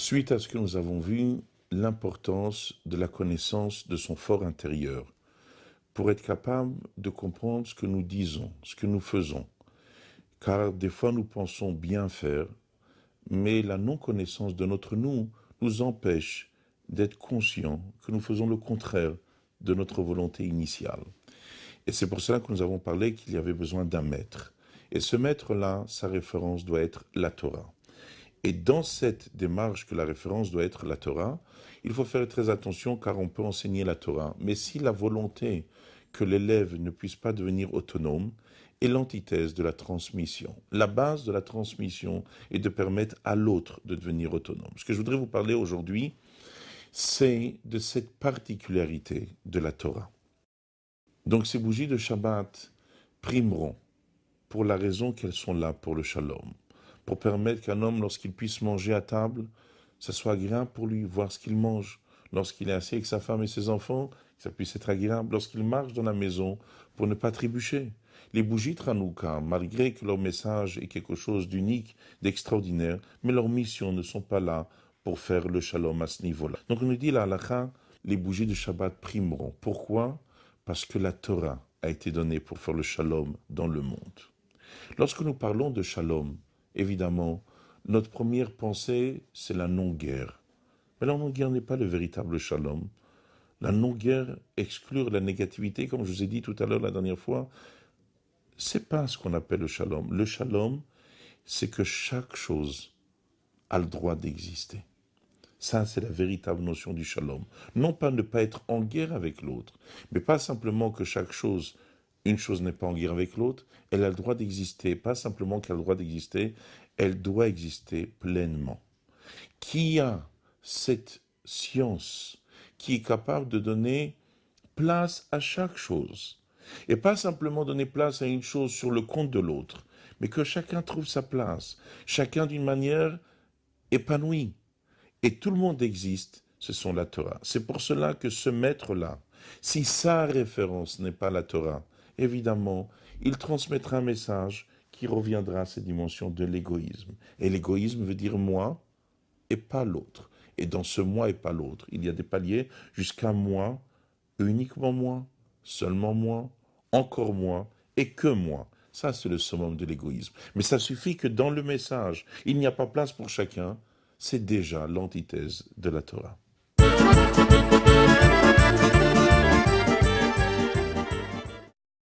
Suite à ce que nous avons vu, l'importance de la connaissance de son fort intérieur, pour être capable de comprendre ce que nous disons, ce que nous faisons. Car des fois nous pensons bien faire, mais la non-connaissance de notre nous empêche d'être conscients que nous faisons le contraire de notre volonté initiale. Et c'est pour cela que nous avons parlé qu'il y avait besoin d'un maître. Et ce maître-là, sa référence doit être la Torah. Et dans cette démarche que la référence doit être la Torah, il faut faire très attention car on peut enseigner la Torah. Mais si la volonté que l'élève ne puisse pas devenir autonome est l'antithèse de la transmission. La base de la transmission est de permettre à l'autre de devenir autonome. Ce que je voudrais vous parler aujourd'hui, c'est de cette particularité de la Torah. Donc ces bougies de Shabbat primeront pour la raison qu'elles sont là pour le shalom, pour permettre qu'un homme, lorsqu'il puisse manger à table, ça soit agréable pour lui, voir ce qu'il mange. Lorsqu'il est assis avec sa femme et ses enfants, que ça puisse être agréable. Lorsqu'il marche dans la maison, pour ne pas trébucher. Les bougies de Hanouka, malgré que leur message est quelque chose d'unique, d'extraordinaire, mais leurs missions ne sont pas là pour faire le shalom à ce niveau-là. Donc on nous dit la halakha, les bougies de Shabbat primeront. Pourquoi ? Parce que la Torah a été donnée pour faire le shalom dans le monde. Lorsque nous parlons de shalom, évidemment, notre première pensée, c'est la non-guerre. Mais la non-guerre n'est pas le véritable shalom. La non-guerre, exclure la négativité, comme je vous ai dit tout à l'heure la dernière fois, c'est pas ce qu'on appelle le shalom. Le shalom, c'est que chaque chose a le droit d'exister. Ça, c'est la véritable notion du shalom. Non pas ne pas être en guerre avec l'autre, mais pas simplement que chaque chose, une chose n'est pas en guerre avec l'autre, elle a le droit d'exister. Pas simplement qu'elle a le droit d'exister, elle doit exister pleinement. Qui a cette science qui est capable de donner place à chaque chose, et pas simplement donner place à une chose sur le compte de l'autre, mais que chacun trouve sa place, chacun d'une manière épanouie. Et tout le monde existe, ce sont la Torah. C'est pour cela que ce maître-là, si sa référence n'est pas la Torah, évidemment, il transmettra un message qui reviendra à cette dimension de l'égoïsme. Et l'égoïsme veut dire moi et pas l'autre. Et dans ce moi et pas l'autre, il y a des paliers jusqu'à moi, uniquement moi, seulement moi, encore moi et que moi. Ça, c'est le summum de l'égoïsme. Mais ça suffit que dans le message, il n'y a pas place pour chacun. C'est déjà l'antithèse de la Torah.